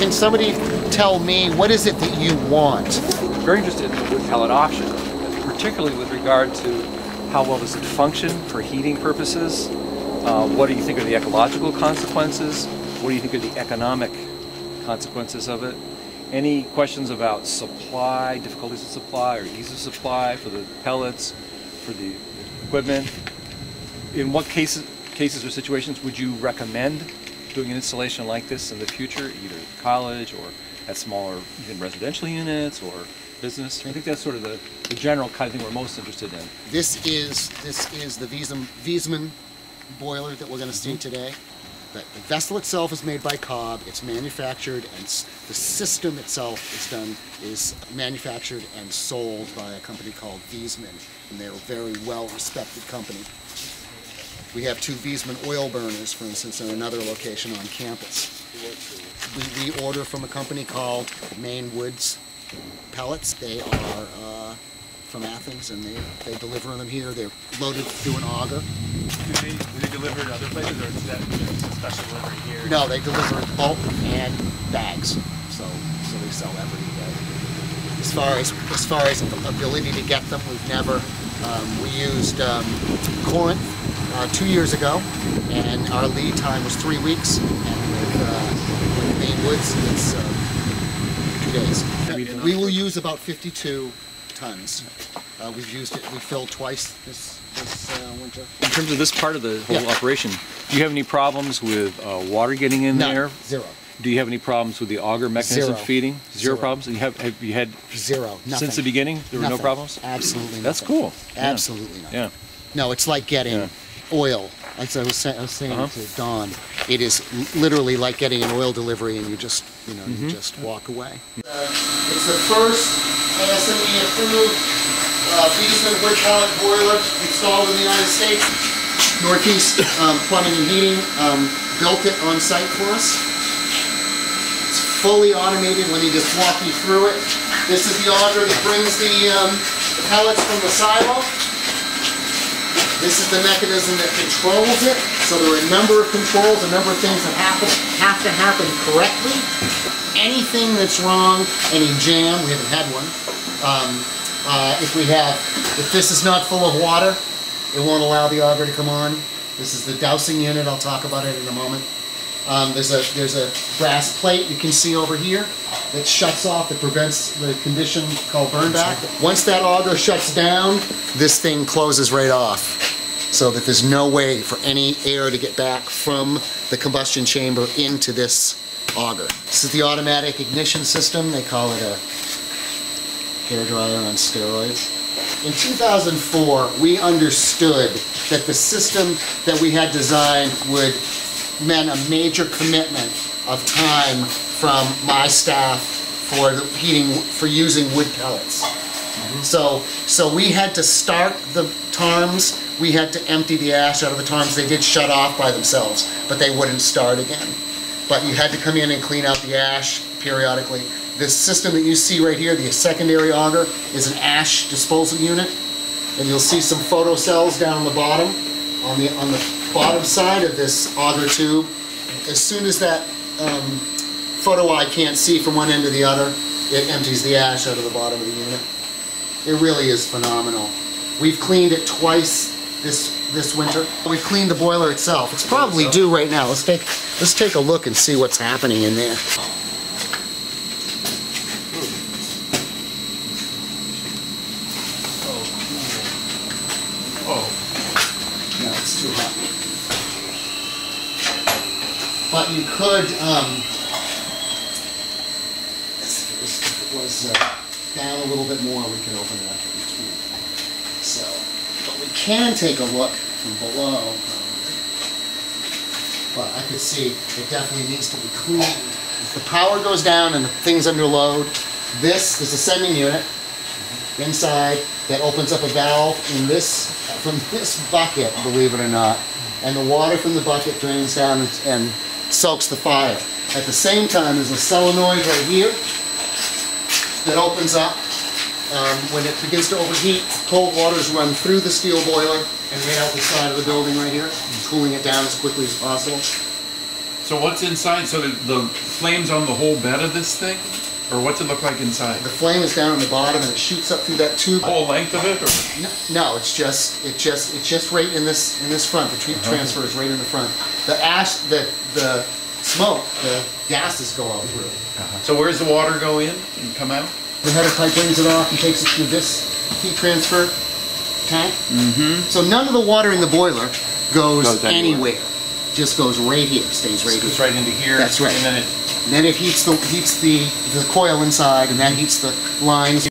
can somebody tell me what is it that you want? Very interested in the wood pellet option, particularly with regard to how well does it function for heating purposes. What do you think are the ecological consequences? What do you think are the economic consequences of it? Any questions about supply, difficulties of supply or ease of supply for the pellets, for the equipment? In what cases or situations would you recommend doing an installation like this in the future, either at college or at smaller even residential units or business? I think that's sort of the general kind of thing we're most interested in. This is the Wiesmann boiler that we're going to see today. The vessel itself is made by Cobb. It's manufactured, and the system itself is manufactured and sold by a company called Wiesmann, and they're a very well-respected company. We have 2 Wiesmann oil burners, for instance, in another location on campus. We order from a company called Maine Woods Pellets. They are from Athens, and they deliver them here. They're loaded through an auger. Do they deliver to other places, or is that just a special delivery here? No, they deliver in bulk and bags, so they sell every day. As far as ability to get them, we've never. We used Corinth 2 years ago, and our lead time was 3 weeks, and with Maine Woods, it's 2 days. We will use about 52 tons. We've used it. We filled twice this winter. In terms of this part of the whole operation, do you have any problems with water getting in there? Zero. Do you have any problems with the auger mechanism feeding? Zero problems? Have you had zero? Nothing. Since the beginning? There were no problems? Absolutely nothing. That's cool. Absolutely nothing. Yeah. No, it's like getting oil. Like I was saying to Dawn, it is literally like getting an oil delivery, and you just you just walk away. It's the first ASME approved Wiesmann wood pellet boiler installed in the United States. Northeast Plumbing and Heating built it on site for us. It's fully automated. Let me just walk you through it. This is the auger that brings the pellets from the silo. This is the mechanism that controls it. So there are a number of controls, a number of things that have to happen correctly. Anything that's wrong, any jam, we haven't had one. If this is not full of water, it won't allow the auger to come on. This is the dousing unit. I'll talk about it in a moment. There's a brass plate you can see over here that shuts off, that prevents the condition called burnback. Once that auger shuts down, this thing closes right off, so that there's no way for any air to get back from the combustion chamber into this auger. This is the automatic ignition system. They call it a hairdryer on steroids. In 2004, we understood that the system that we had designed meant a major commitment of time from my staff for using wood pellets. So we had to start the tarms. We had to empty the ash out of the tarms. They did shut off by themselves, but they wouldn't start again. But you had to come in and clean out the ash periodically. This system that you see right here, the secondary auger, is an ash disposal unit. And you'll see some photo cells down on the bottom, on the bottom side of this auger tube. As soon as that photo eye can't see from one end to the other, it empties the ash out of the bottom of the unit. It really is phenomenal. We've cleaned it twice this winter. We've cleaned the boiler itself. It's probably due right now. Let's take a look and see what's happening in there. No, it's too hot. But you could, if it was down a little bit more, we could open it up in between. So, but we can take a look from below. But I could see it definitely needs to be cleaned. If the power goes down and the thing's under load, this is a sending unit inside that opens up a valve in from this bucket, believe it or not. And the water from the bucket drains down and soaks the fire. At the same time, there's a solenoid right here that opens up. When it begins to overheat, cold waters run through the steel boiler and right out the side of the building right here, cooling it down as quickly as possible. So what's inside? So the flame's on the whole bed of this thing? Or what's it look like inside? The flame is down on the bottom and it shoots up through that tube. The whole length of it? Or? No, it's just right in this front. The transfer is right in the front. The ash, the smoke, the gases go out through. So where's the water go in and come out? The header pipe brings it off and takes it through this heat transfer tank. So none of the water in the boiler goes anywhere. Just goes right here, stays right here. It's right into here. That's right. And then it heats the coil inside, and then heats the lines.